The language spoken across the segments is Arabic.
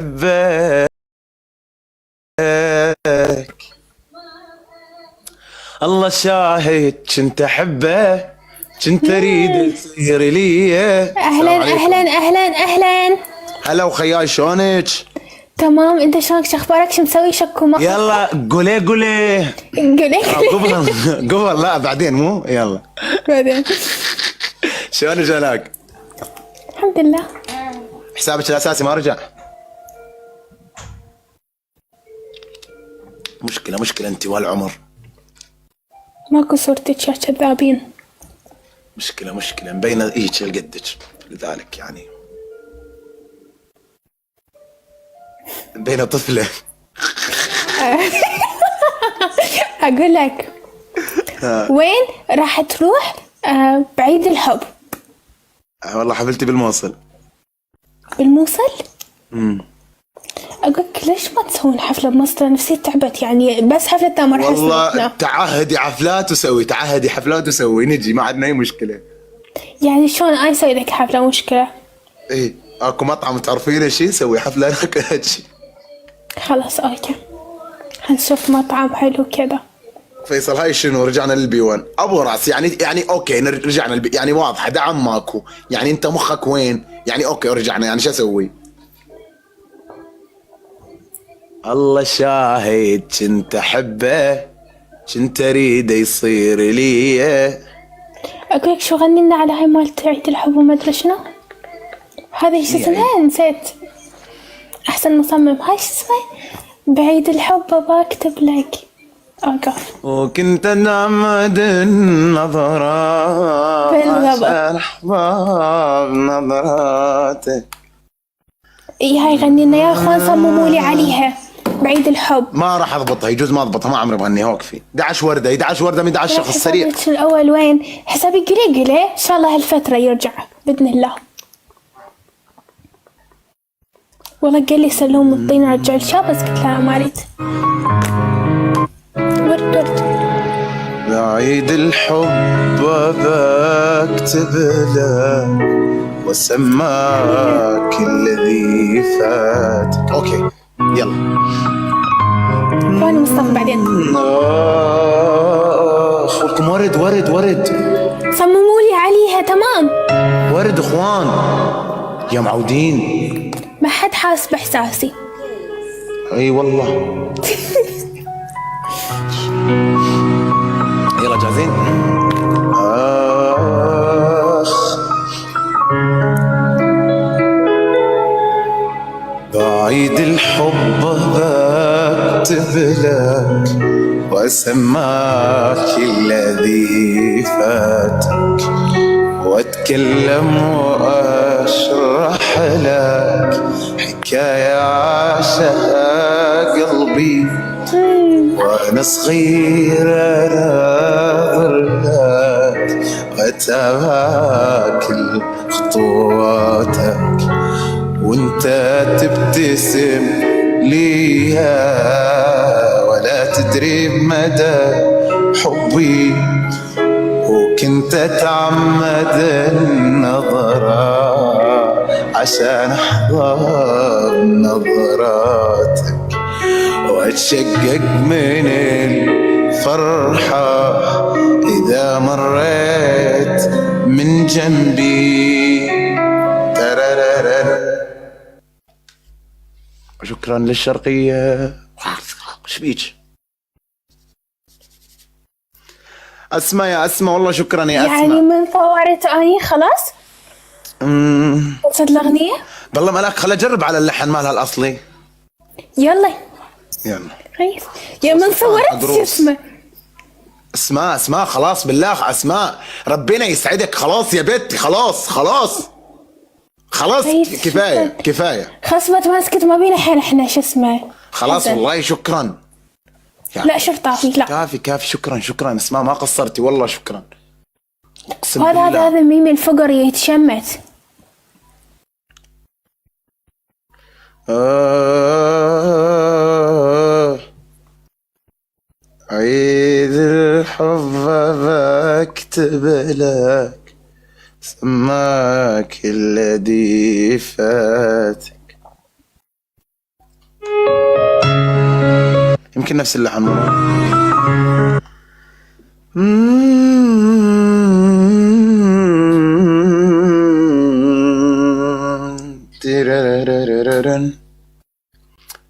بك الله شاهد كنت احبه، كنت اريد يصير لي. اهلا اهلا اهلا اهلا. هلا وخياي، شلونك؟ تمام، انت شلونك؟ شخبارك؟ شو مسوي؟ شكو ما يلا قولي قولي. قولي قبل لا بعدين، مو يلا. بعدين. شلونك هناك؟ الحمد لله. حسابك الاساسي ما رجع؟ مشكلة انت والعمر. ماكو صورتك يا كذابين. مشكلة مبينة هيك لقدك، لذلك يعني مبينة طفلة. اقول لك وين راح تروح بعيد الحب؟ والله حفلتي بالموصل. بالموصل؟ اقول لك ليش ما تسوون حفلة بمصر؟ نفسي تعبت يعني، بس حفلة تامر حسني. والله تعهدي حفلات وسوي نجي، ما عندنا اي مشكلة. يعني شلون انا اسوي لك حفلة؟ مشكلة ايه، اكو مطعم تعرفينه شي سوي حفلة هناك هيك. خلاص اوكي، هنشوف مطعم حلو كذا. فيصل هاي شنو؟ رجعنا للبي 1 ابو راس يعني اوكي رجعنا يعني واضحة، دعم ماكو يعني، انت مخك وين يعني؟ اوكي رجعنا يعني شو اسوي؟ الله شاهد كنت احبه، كنت اريد يصير لي. اقول لك شو غني لنا على هاي مالت عيد الحب وما ادري شنو هذه، شو اسمها؟ نسيت. احسن مصمم، هاي شو اسمه؟ بعيد الحب ابغى اكتب لك. اوقف. وكنت نعمد النظرات بالضبط. عشان احباب نظراتك. اي هاي غني لنا يا اخوان، صمموا لي عليها بعيد الحب. ما راح اضبطها، يجوز ما اضبطها، ما عمري بغنيها، وقفي. 11 وردة 11 وردة من 11 شخص سريع. حسابك الاول وين؟ حسابي قلي ان شاء الله هالفترة يرجع باذن الله. والله قال لي سلوم الطين رجع الشاب، بس قلت لا ما اريد. ورد بعيد الحب بكتب لك وسماك الذي فاتك. اوكي يلا. وين مصطفى بعدين؟ اخوكم ورد صمموا لي عليها تمام. ورد اخوان يا معودين. ما حد حاس باحساسي. اي والله. يلا جاهزين؟ بعيد الحب بكتب لك واسماك الذي فاتك، واتكلم واشرح لك حكاية عاشها قلبي وانا صغير اناظر لك واتابع كل خطواتك، وانت تبتسم ليها ولا تدري بمدى حبي، وكنت اتعمد النظرة عشان احظى بنظراتك، واتشقق من الفرحة اذا مريت من جنبي. شكرا للشرقية. شبيك اسماء؟ يا اسماء والله شكرا يا اسماء. يعني من فورت اني خلاص وصلت الاغنية. بالله ملاك، خل اجرب على اللحن مالها الاصلي. يلا يلا. يا من صورت شو اسمه؟ اسماء خلاص بالله اسماء، ربنا يسعدك. خلاص يا بنتي، خلاص كفايه. خلاص ما تماسكت ما بينا حيل احنا شو اسمه. خلاص حسن. والله شكرا. لا شرطافي لا. كافي شكرا اسماء، ما قصرتي والله شكرا. اقسم هذا بالله. هذا ميم الفقر يتشمت. عيد الحب بكتب لك سماك الذي فاتك. يمكن نفس اللحن.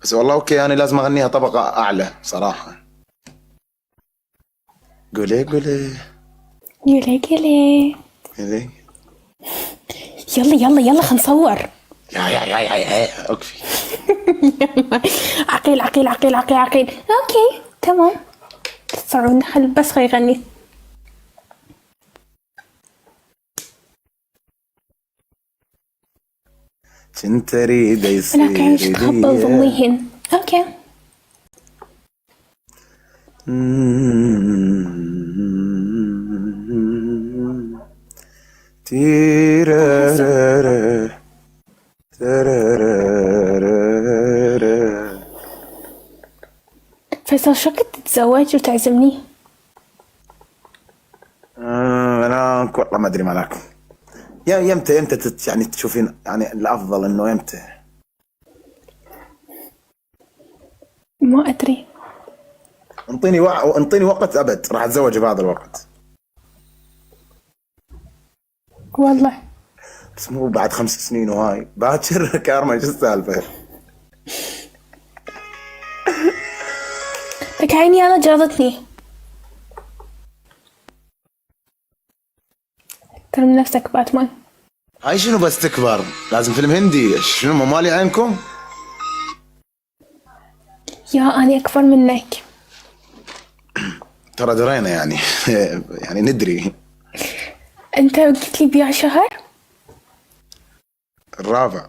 بس والله اوكي، انا لازم اغنيها طبقة اعلى صراحة. قولي قولي يلا يلا قولي. يلا يلا يلا خلينا نصور. يا اكفي. عقيل عقيل عقيل عقيل عقيل. اوكي تمام، تصورون خل بس خلي يغني. كنت اريد يصير انا كان تقبل ضميهن. اوكي تيرارارا ترارارارا. فيصل شو كنت تتزوج وتعزمني؟ انا والله ما ادري مالك. يمتى يعني تشوفين يعني الافضل انه يمتى؟ ما ادري. انطيني وقت ابد راح اتزوج بهذا الوقت. والله بس مو بعد 5 سنين وهاي باكر. كارما شو السالفه؟ لك عيني انا جلطتني. ترى من نفسك باتمان. هاي شنو بس تكبر؟ لازم فيلم هندي. شنو مالي عينكم؟ يا أنا أكبر منك. ترى درينا يعني. يعني ندري. أنت قلت لي بيع شهر؟ الرابع.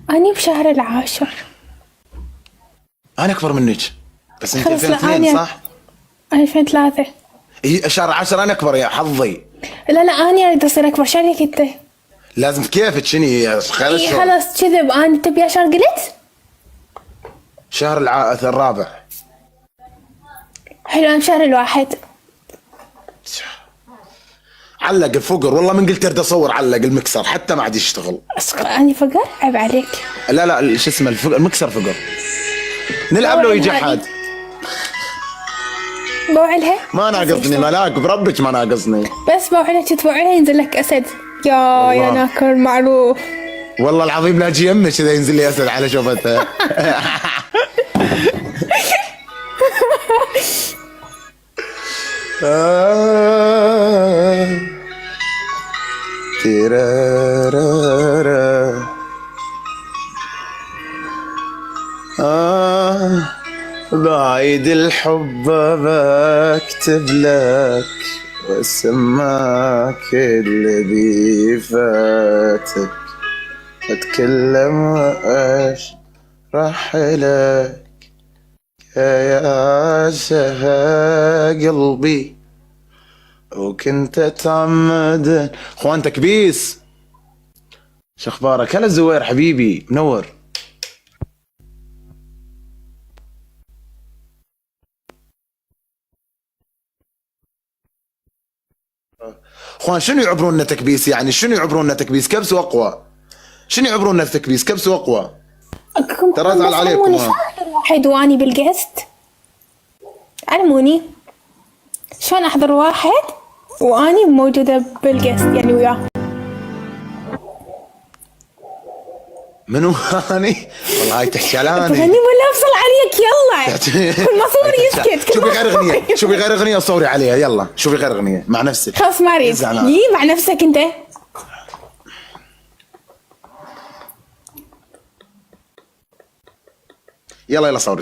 أنا بشهر العاشر. أنا أكبر منك. بس أنت خلص، لا، 2002 صح؟ 2003. إيه شهر 10 أنا أكبر يا حظي. لا أنا أريد أصير أكبر. شاريك أنت. لازم كيفك شني إيه خلص. خلاص كذب. أنا تبي شهر قلت؟ شهر الرابع. حلو أنا بشهر الواحد. علق الفقر والله من قلت ارد اصور علق المكسر حتى ما عاد يشتغل. أنا فقر عيب عليك. لا شو اسمه المكسر فقر. نلعب لو يجي حد. بوعلها؟ ما ناقصني ملاك بربك ما ناقصني. بس بوعلها تتبوعلها ينزل لك أسد. يا ناكر معروف. والله العظيم لا اجي يمك اذا ينزل لي اسد على شوفتها. تيرارارا. بعيد الحب بكتب لك واسمعك اللي بيفاتك اتكلم واشرح لك يا شها قلبي وكنت اتعمد. اخوان تكبيس شو اخبارك؟ هلا الزوير حبيبي منور. اخوان شنو يعبروننا تكبيس؟ يعني شنو يعبروننا تكبيس؟ كبسوا اقوى. شنو يعبروننا تكبيس؟ كبسوا اقوى. ترى ازعل عليكم. واحد واني بالقست. علموني شلون احضر واحد واني موجودة بالقست يعني وياه. منو هاني؟ والله هاي تحشلاني. تغني ولا افصل عليك يلا. كل ما صور يسكت. شوفي غير اغنية، شوفي غير اغنية وصوري عليها يلا. شوفي غير اغنية مع نفسك. خلاص ما اريد. يي مع نفسك انت. يلا صوري.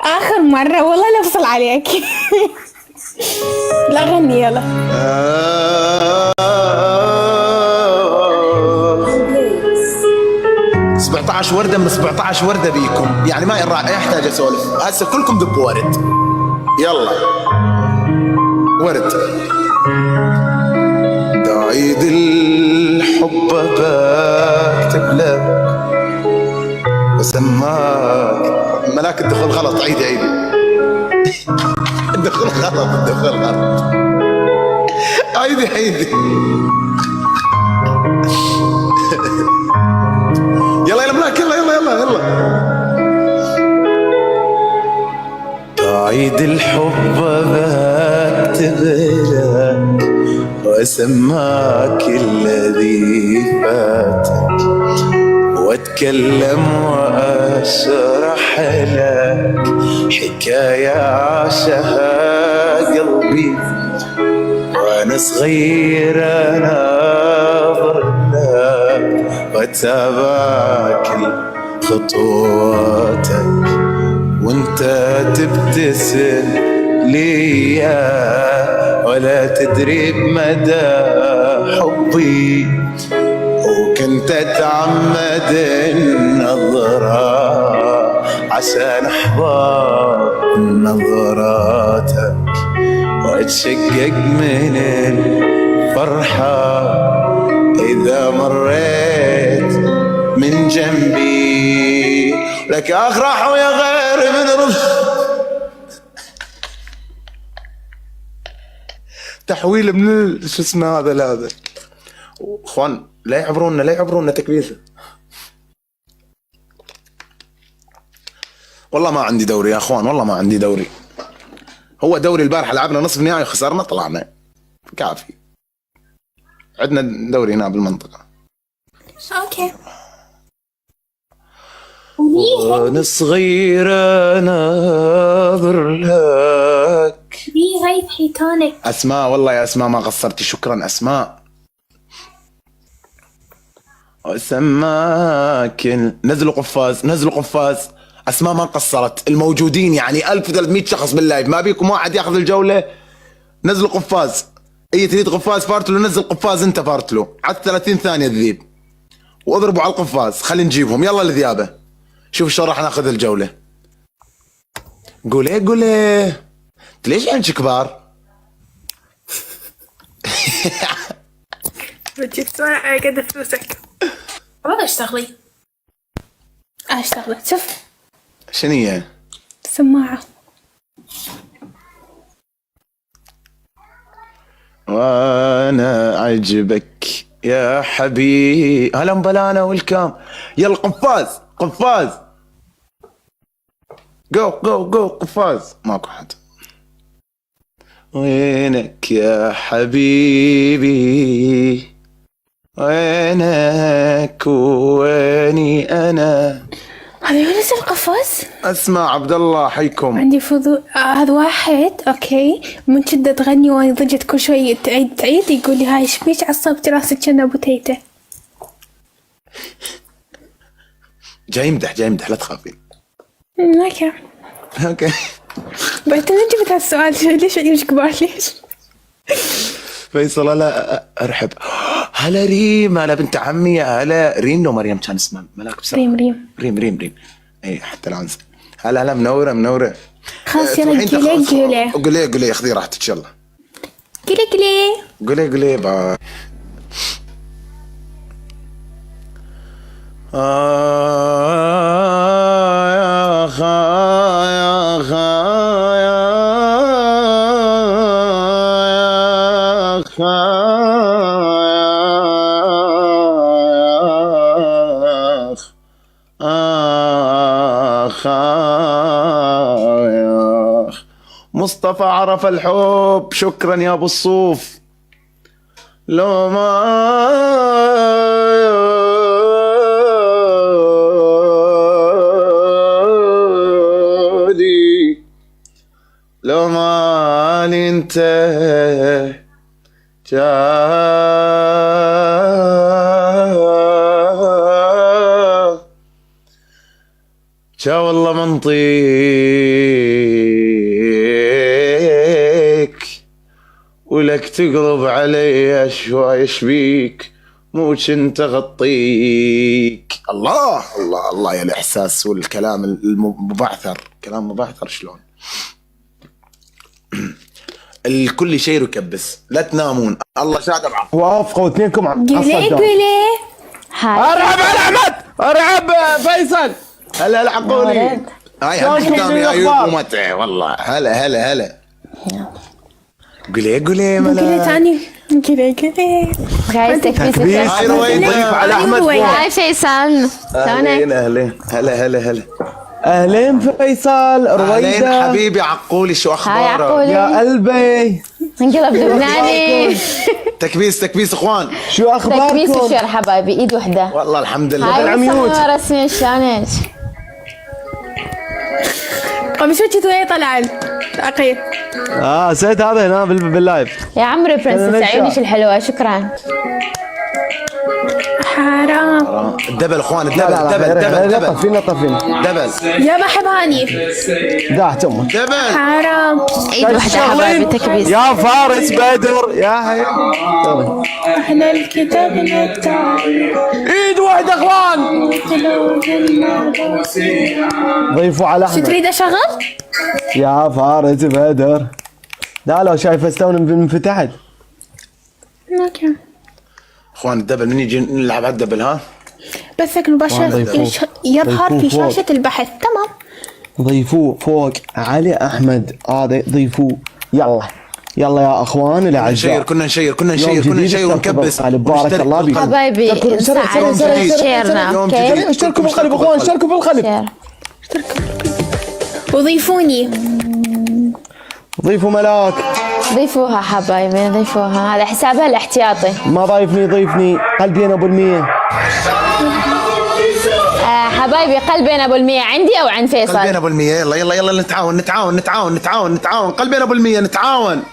اخر مرة والله لا افصل عليك. لا غني يلا. 17 وردة من 17 وردة بيكم يعني ما يحتاج اسولف. هسه كلكم دبوا ورد. يلا ورد. عيد الحب بكتب لك وسماك. ملاك الدخول غلط. عيدي الدخول غلط. عيدي يلا ملاك يلا وأسماك الذي فاتك، وأتكلم وأشرح لك حكاية عاشها قلبي وأنا صغير أناظر لك وأتابع كل خطواتك وأنت تبتسم ليا ولا تدري بمدى حبي، وكنت أتعمد النظرة عشان أحضر نظراتك وأتشقق من الفرحة إذا مريت من جنبي، لك أخرح ويا غير من تحويل من شو اسمه هذا لهذا. اخوان لا يعبرونا تكبيسه. والله ما عندي دوري يا اخوان، والله ما عندي دوري. هو دوري البارحه لعبنا نصف نهائي وخسرنا طلعنا كافي. عندنا دوري هنا بالمنطقه. اوكي. وانا صغير اناظر لك. دي غيث حيتانك. اسماء والله يا اسماء ما قصرتي، شكرا اسماء. وسماك نزلوا قفاز. اسماء ما قصرت، الموجودين يعني 1300 شخص باللايف، ما بيكم واحد ياخذ الجوله. نزلوا قفاز، اي تريد قفاز فارتلو نزل قفاز انت فارتلو على 30 ثانيه تذيب واضربوا على القفاز. خلي نجيبهم يلا الذيابه. شوف شلون راح ناخذ الجوله. قولي ليش عندك كبار؟ بدي تسمع قد فلوسك. والله اشتغلي. شوف شنو هي؟ سماعة. وانا عجبك يا حبيبي. هلا مبلانا والكام. يلا قفاز جو قفاز. ماكو حد. وينك يا حبيبي وينك ويني انا. هذا يونس القفاز. اسمع عبد الله حيكم. عندي فضول. هذا واحد اوكي من شدة تغني وانا ضجت كل شوي تعيد يقول لي هاي ايش بيك عصبتي راسك كنا ابو تيته. جاي يمدح لا تخافين. اوكي بعد من جبت هالسؤال ليش عيونك كبار ليش؟ فيصل لا ارحب. هلا ريم، هلا بنت عمي، هلا ريم لو مريم كان اسمها ملاك بصراحه. ريم اي حتى الان. هلا منوره. خلاص يلا قولي خذي راحتك يلا. قولي باي. يا مصطفى عرف الحب. شكرا يا ابو الصوف. لو مالي انت جا والله منطيك ولك تقلب علي شوي شبيك مو كنت اغطيك. الله يا الاحساس والكلام المبعثر. كلام مبعثر شلون. الكل شيء يكبس. لا تنامون. الله شاهد معكم. وافقوا اثنينكم قولي ارعب على احمد. ارعب فيصل. هلا عقولي. هاي قدامي يا ايوب ومتعه والله. هلا قولي ملا. قولي جايز تكبيس. هاي رويدة على احمد. هاي فيصل. هلا اهلين فيصل. رويدة حبيبي عقولي شو اخبارك؟ هاي عقولي يا قلبي. انقلب لبناني. تكبيس تكبيس اخوان. شو تكبيس اخباركم؟ وشير حبايبي، ايد وحده. والله الحمد لله. هاي بالعميوت. مصممة رسمية شلونك؟ قميص وجهي وياي طلعان اخي. سيد هذا هنا باللايف. يا عمري برنسس أنا عيونك الحلوة، شكرا. حرام. الدبل اخوان، لا لا الدبل لا دبل لا دبل طفين لا طفين. دبل يا بحب هاني. داعت امك. دبل. حرام. ايد وحده حبايبي، تكبيس. يا فارس بدر يا حي. يلا. احنا الكتاب نتاع ايد واحدة اخوان. ضيفوا على شو احمد. تريد اشغل؟ يا فارس بدر. لا لو شايفه استون من فتحت. اوكي. اخوان الدبل من يجي نلعب على الدبل ها. بثك مباشر ضيفوه. يظهر في ضيفوه فوق. شاشة البحث. تمام. ضيفوه فوق علي احمد هذا ضيفوه. يلا يلا يا اخوان نشير، الاعزاء. كنا نشير كنا يوم نشير كنا جديد نشير ونكبس. اشتركوا بارك ونشترك الله بكم. بالقلب. حبايبي اشتركوا نساعد شيرنا، يوم اوكي؟ جديد. اشتركوا بالقلب اخوان، اشتركوا بالقلب. شير. وضيفوني. ضيفوا ملاك. ضيفوها حبايبي، ضيفوها، هذا حسابها الاحتياطي. ما ضيفني قلبي انا ابو المية. حبايبي قلبين ابو المية عندي او عند قلبين فيصل؟ ابو المية. يلا يلا يلا نتعاون نتعاون نتعاون نتعاون نتعاون. قلبين ابو المية نتعاون.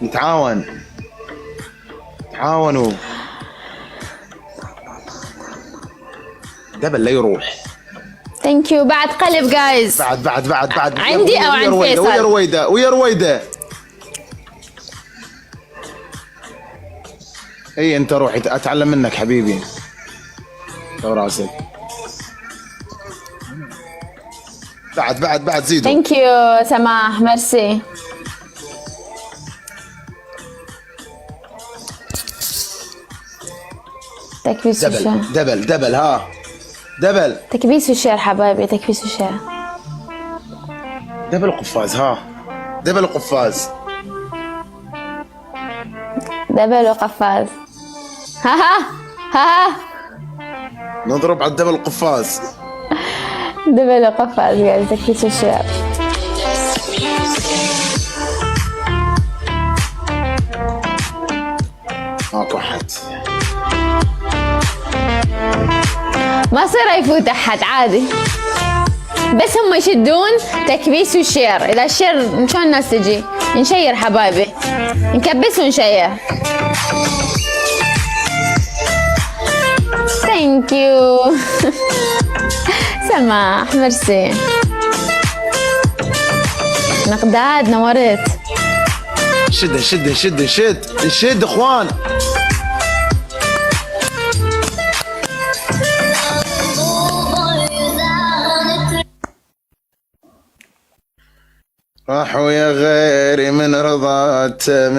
نتعاون. تعاونوا. ثانك يو. بعد قلب جايز. بعد عندي أو عند فيصل؟ ويا رويدة. اي انت روحي اتعلم منك حبيبي. لو راسك. بعد زيدوا. ثانك يو سماح، ميرسي. تكبيس وشير. دبل ها. دبل تكبيس وشير حبايبي، تكبيس وشير. دبل قفاز ها. دبل قفاز. دبل وقفاز. ها ها ها. نضرب على الدبل قفاز. دبل وقفاز جايز، تكبيس وشير. ماكو حد. ما صير يفوت احد عادي، بس هم يشدون تكبيس وشير. اذا الشير شلون الناس تجي؟ نشير حبايبي، نكبس ونشير. ثانك يو سماح، ميرسي. مقداد نورت. نشد اخوان. راحوا يا غيري من رضاته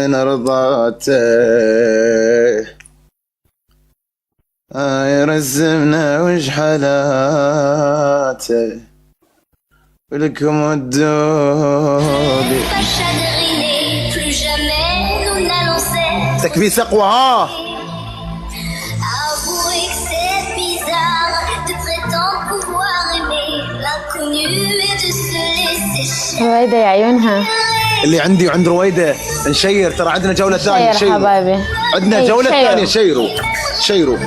يرزمنا وش حالاته ولكم الدوبي. تكبيس اقوى ها. رويدة يا عيونها. اللي عندي وعند رويدة نشير. ترى عندنا جولة ثانية. شير حبايبي، عندنا جولة ثانية. شيروا. شيروا.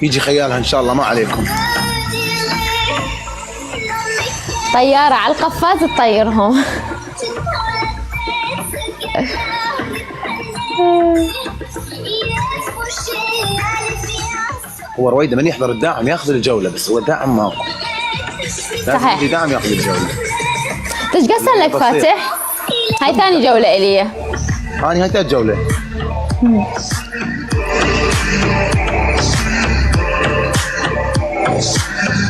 يجي خيالها ان شاء الله، ما عليكم. طيارة على القفاز تطيرهم. هو رويدة من يحضر الداعم ياخذ الجولة، بس هو الداعم ماكو. لازم صحيح. يجي داعم ياخذ الجولة. ايش قصر لك فاتح؟ هاي ثاني جولة إلي. هاي ثالث جولة.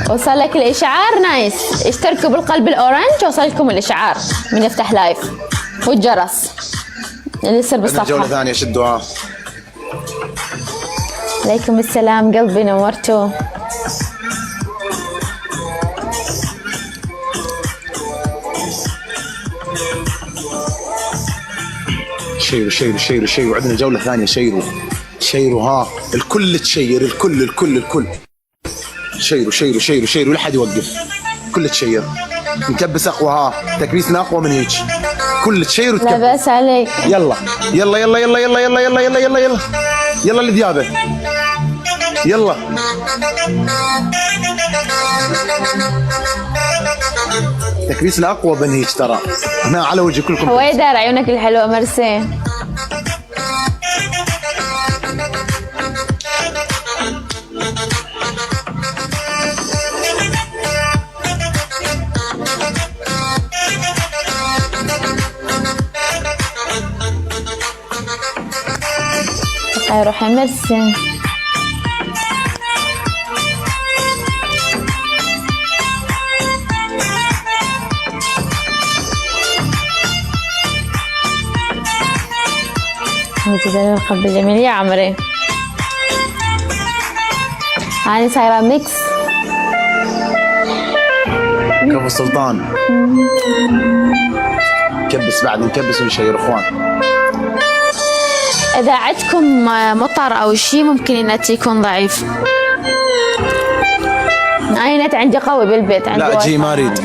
وصل لك الإشعار؟ نايس. اشتركوا بالقلب الأورنج وصل لكم الإشعار من يفتح لايف والجرس اللي يصير عندنا جولة بالصفحة. ثانية. شدوها. عليكم السلام قلبي، نورتوا. شيروا. عندنا جولة ثانية. شيروا ها. الكل تشير. الكل شيروا شيروا شيروا شيروا لحد يوقف. كل تشير. نكبس اقوى، ها تكبيسنا اقوى من هيك. كل تشير وتكبس. لا بأس عليك. يلا يلا يلا يلا يلا يلا يلا يلا يلا يلا يلا لديابه. يلا تكبيسنا اقوى من هيك ترى. هنا على وجه كلكم. هويدر عيونك الحلوة مرسي. هاي روحي مرسي. القلب الجميل يا عمري. هاني صايرة ميكس. كفو السلطان. نكبس بعد، نكبس ونشير اخوان. إذا عندكم مطر أو شيء ممكن النت يكون ضعيف. أنا نت عندي قوي بالبيت. عندي لا جي ما اريد.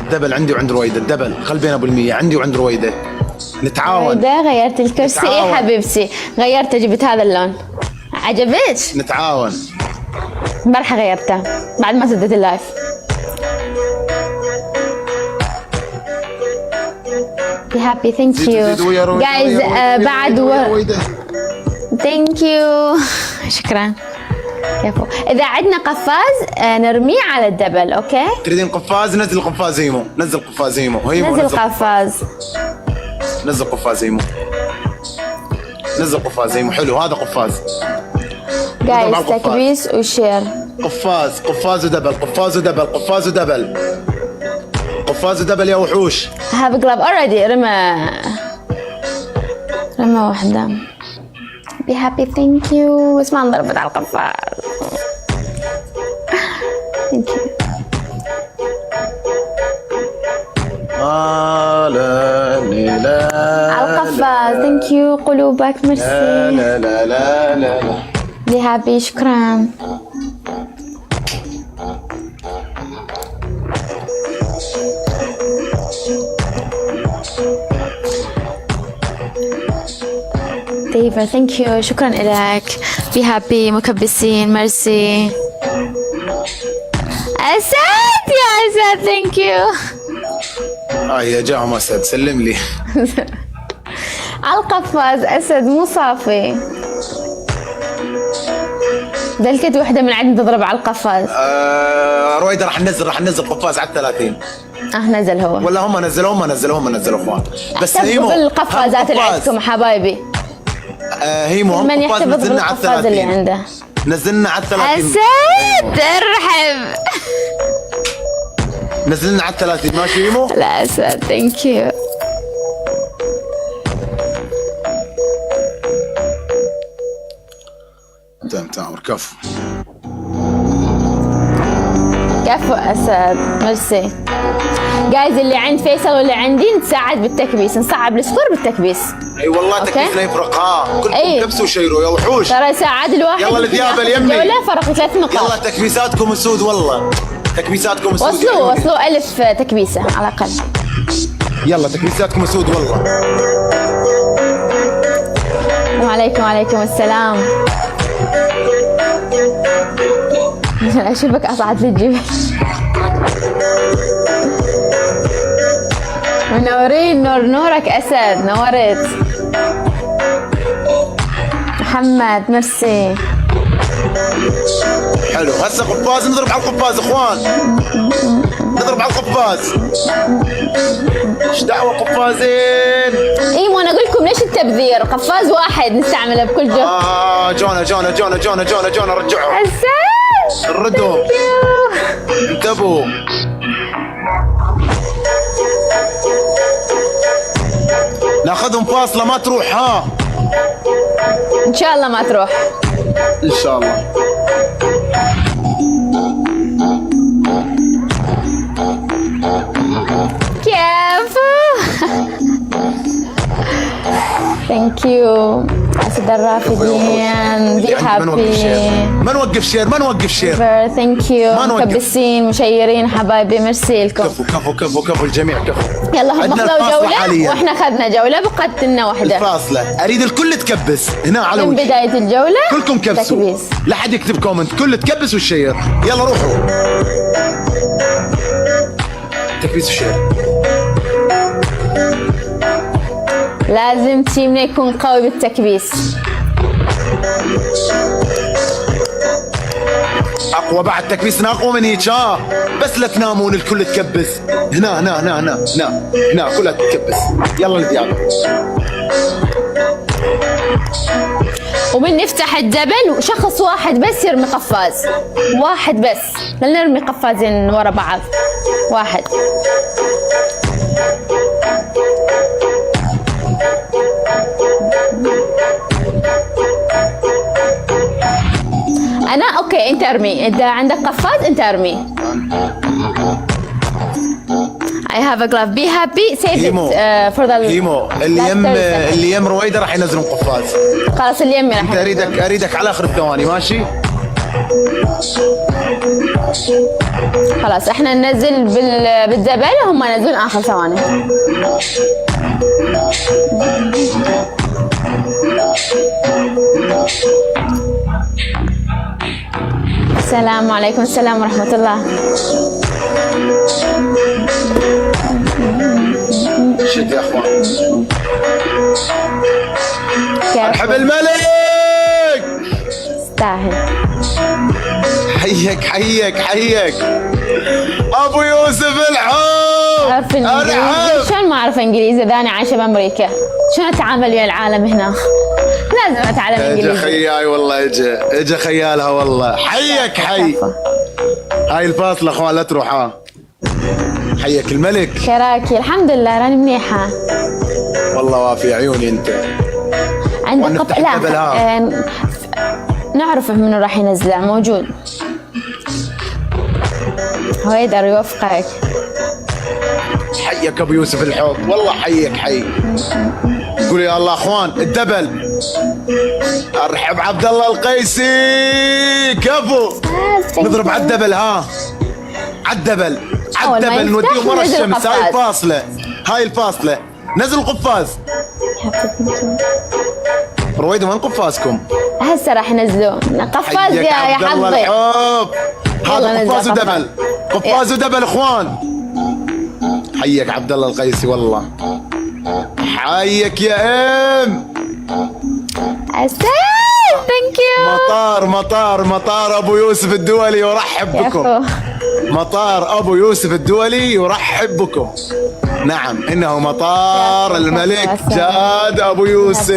الدبل عندي وعند رويدة. الدبل خل بين ابو المية عندي وعند رويدة. نتعاون. إذا غيرت الكرسي. نتعاون. إيه حبيبتي غيرته، جبت هذا اللون. عجبك؟ نتعاون. امبارح غيرته بعد ما سدت اللايف. Be happy, thank you guys. بعد thank you. شكرا. كفو. إذا عندنا قفاز نرميه على الدبل. أوكي. تريدين قفاز؟ نزل قفاز هيمو. نزل قفاز هيمو. هيمو نزل قفاز. نزل قفاز هيمو. نزل قفاز هيمو. حلو هذا قفاز. جايز تكبيس وشير. قفاز قفاز ودبل قفاز ودبل قفاز ودبل قفاز ودبل يا وحوش. هاف جلاب اوريدي. رمى واحدة. Be happy, thank you. بس ما انضربت على القفاز. Thank you. لا على القفاز. Thank you. قلوبك ميرسي. لا لا لا لا لا. Be happy. شكرا. ديفا ثانك يو. شكرا لك. بي هابي. مكبسين ميرسي. اسد يا اسد ثانك يو. يا جاهم اسد سلم لي. على القفاز اسد مو صافي. دلكت وحده من عندنا تضرب على القفاز. رويدة راح ننزل قفاز على 30. نزل هو ولا هم نزلوا اخوان. بس احتفظوا هيمو بالقفازات اللي عندكم حبايبي. هيمو هم من قفاز يحتفظ نزلنا على بالقفاز اللي 30. عنده. نزلنا على 30. اسد ارحب. نزلنا على 30 ماشي هيمو. لا اسد ثانك يو. تمام كفو. كفو اسد ميرسي. جايز اللي عند فيصل واللي عندي نتساعد بالتكبيس. نصعب السكور بالتكبيس. اي والله تكبيسنا يفرق. كلكم كبسوا وشيروا يا وحوش. ترى ساعد الواحد. يلا الذيابه اليمني. جولة فرق 3 نقاط. يلا تكبيساتكم سود والله. تكبيساتكم سود. وصلوا 1000 تكبيسة على الأقل. يلا تكبيساتكم سود والله. وعليكم السلام. عشان أشوفك أصعد للجبل. منورين. نورك أسد. نورت. محمد ميرسي. حلو هسه قفاز. نضرب على القفاز اخوان. نضرب على القفاز. ايش دعوه قفازين. ايوه انا اقول لكم ليش التبذير. قفاز واحد نستعمله بكل جهد. جونا رجعوا. اسد ردوا. انتبهوا. ناخذهم فاصله ما تروح. ان شاء الله ما تروح. ان شاء الله. كيف؟ ثانك يو أسد الرافدين. بي هابي. ما نوقف شير ما نوقف شير. ثانك يو. ما نوقف. مكبسين مشيرين حبايبي، ميرسي لكم. كفو الجميع كفو. يلا هم عندنا اخذوا الفاصلة جولة حالياً. واحنا اخذنا جولة، بقت لنا واحدة. الفاصلة اريد الكل تكبس هنا على من وجهي. بداية الجولة كلكم كبسوا. تكبيس. لا حد يكتب كومنت، كل تكبس والشير. يلا روحوا. تكبيس وشير. لازم تيمنا يكون قوي بالتكبيس. اقوى بعد تكبيسنا اقوى من هيك بس لا تنامون الكل تكبس. هنا كلها تكبس. يلا اللي بعده. ومن نفتح الجبل شخص واحد بس يرمي قفاز، واحد بس، لا نرمي قفازين ورا بعض، واحد. انا اوكي انت ارمي، انت عندك قفاز انت ارمي. I have a glove. Be happy. Save هيمو. it for the هيمو اللي يم رويده راح ينزلون قفاز. خلاص اللي يمي راح انت اريدك على اخر الثواني ماشي؟ خلاص احنا ننزل بالجبل وهم ينزلون اخر ثواني. السلام عليكم. السلام ورحمة الله. شد يا اخوان. كيف؟ مرحب الملك. استاهل. حيك ابو يوسف الحب. أعرف انجليزي. شلون ما اعرف انجليزي اذا انا عايشة بامريكا؟ شلون اتعامل ويا العالم هنا؟ لازم اتعلم اجا انجليزي. خياي والله اجا خيالها والله. حيك هاي الفاصلة اخوان لا تروح. حيك الملك. كراكي الحمد لله راني منيحة. والله وافي عيوني انت. عندك ونفتح لا الجبل ها. نعرف منو راح ينزله موجود. هو يقدر يوفقك. حيك ابو يوسف الحب والله حي. قول يا الله اخوان الدبل. ارحب عبد الله القيسي. كفو. نضرب على الدبل عالدبل نوديهم ورا الشمس. هاي الفاصلة نزل القفاز. رويدوا وين قفازكم؟ هسه راح ينزلون قفاز يا حظي. هذا قفاز ودبل. قفاز ودبل اخوان. حيك عبد الله القيسي والله. حيك يا ام. ثانك يو. مطار ابو يوسف الدولي يرحب بكم. مطار ابو يوسف الدولي يرحب بكم. نعم انه مطار الملك جاد ابو يوسف.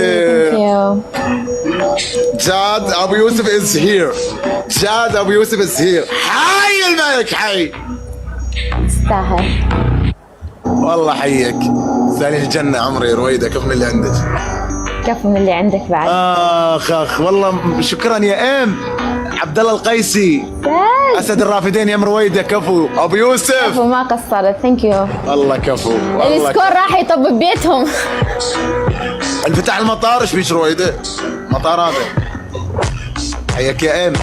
جاد ابو يوسف is here. جاد ابو يوسف is here. حي الملك حي. استاهل. والله حيك. ثاني الجنة عمري رويدة. كيف من اللي عندك؟ كيف من اللي عندك بعد؟ اخ والله شكرا يا ام. عبد الله القيسي. اسد الرافدين يا ام رويدة. كفو ابو يوسف. كفو ما قصرت. ثانك يو. والله كفو. السكور راح يطب ببيتهم. انفتح المطار. ايش بيش رويدة؟ مطار هذا. حياك يا ام.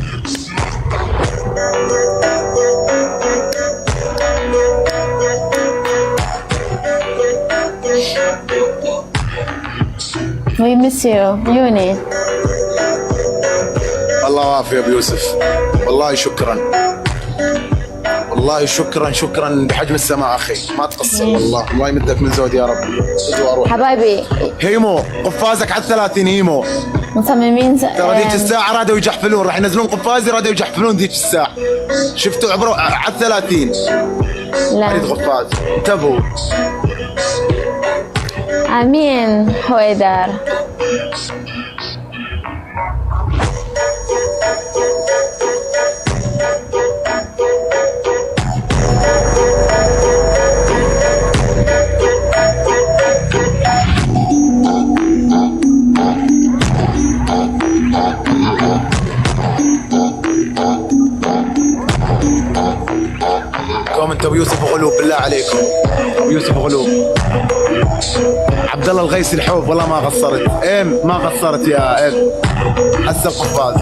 We miss you. يوني. الله وافي يا ابو يوسف. والله شكرا. والله شكرا بحجم السماء اخي. ما تقصر والله. الله يمدك من زود يا رب. اروح. حبايبي هيمو قفازك على 30 هيمو. مصممين ترى ذيك الساعة رادوا يجحفلون. راح ينزلون قفازي رادوا يجحفلون ذيك الساعة. شفتوا عبروا على 30. لا اريد قفاز. انتبهوا. امين حويدر. كومنت ابو يوسف غلوب بالله عليكم. ابو يوسف غلوب. عبد الله الغيسي الحوب والله ما قصرت. ما قصرت يا حس القفاز.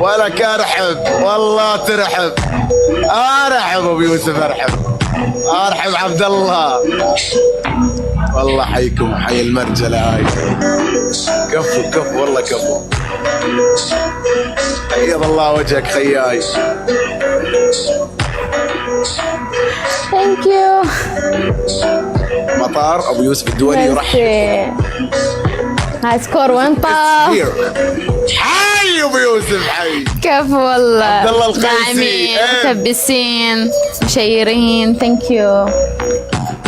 ولك ارحب والله ترحب. ارحب ابو يوسف ارحب عبد الله. والله حيكم حي المرجله هاي. كفو والله كفو. حيض الله وجهك خياي. ثانك يو. مطار ابو يوسف الدولي يرحب. هاي سكور وين طاف؟ حي ابو يوسف حي. كفو والله. عبد الله القيسي. داعمين مكبسين مشيرين. ثانك يو.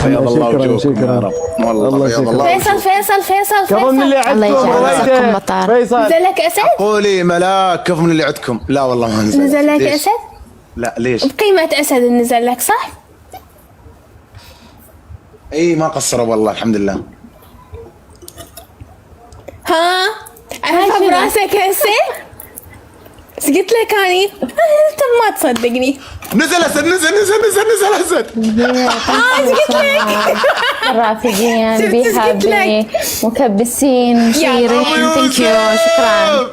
حياض الله وجهكم يا رب. والله حياض الله. فيصل كفو من اللي الله عندكم. يجعلكم مطار. فيصل نزل لك اسد؟ قولي ملاك كفو من اللي عندكم. لا والله ما نزل. نزل لك ليش؟ اسد؟ لا ليش؟ بقيمة اسد نزل لك صح؟ اي ما قصروا والله الحمد لله. ها؟ عارفة براسك هسه؟ بس قلت لك اني انت ما تصدقني. نزل اسد نزل اسد. قلت لك. رافقين شفت بي قلت هابي مكبسين مشيرين. ثانك يو. شكرا.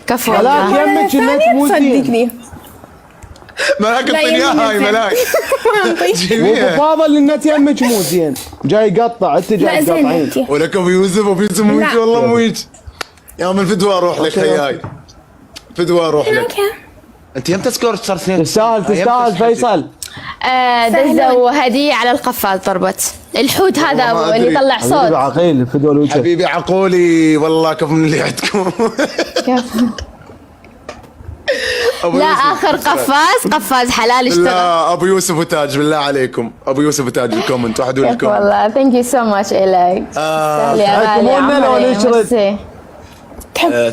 كفو ملاك والله. يمك النت مو زين. صدقني. ملاك لا الطنيا هاي يمين ملاك. وابو جيبيها. فاضل النت يمك مو زين. جاي يقطع انت لا جاي زين تقطعين. انت. ولك ابو يوسف مو يجي لا. والله مو يجي. يا من فدوى اروح لك خياي. فدوى اروح لك. اوكي. انت يمتى سكور صار 2؟ تستاهل فيصل. دزوا هدية على القفال طربت الحوت هذا والله ما اللي أدري. يطلع حبيبي صوت. عقيل فدوى الوجه. حبيبي عقولي والله كفو من اللي عندكم. أبو لا يوسف. اخر قفاز حلال اشتغل. لا ابو يوسف وتاج بالله عليكم. ابو يوسف وتاج بالكومنت واحد كيف الكومنت. والله. ثانك يو سو ماتش الك. سهل يا غالي. حكمونا لو عمري نشرد. ميرسي.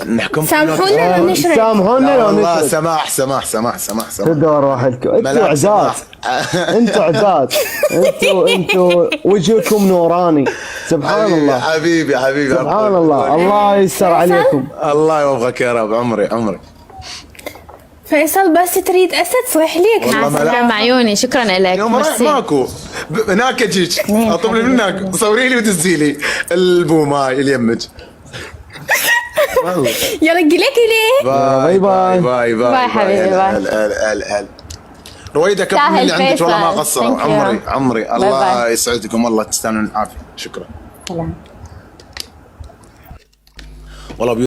نحكم سامحونا لو نشرب. سامحونا لو والله نشرد. سماح. فدوى روحكم. انتوا ملاك عزاز. انتوا عزاز. انتوا وجهكم نوراني. سبحان الله. حبيبي سبحان الله. الله يستر عليكم. الله يوفقك يا رب. عمري. فيصل بس تريد اسد صيح ليك. والله ما سلام عيوني. شكرا لك. يوم رايح ماكو هناك اجيك اطلب لي من هناك صوري لي ودزي لي البوم هاي اللي يمك. يلا قلك باي باي. باي حبيبي، باي. هل رويدة كفو من سهل اللي عندك والله ما فيصل. قصروا. Thank you. عمري باي الله باي. يسعدكم والله تستاهلون العافية. شكرا سلام. والله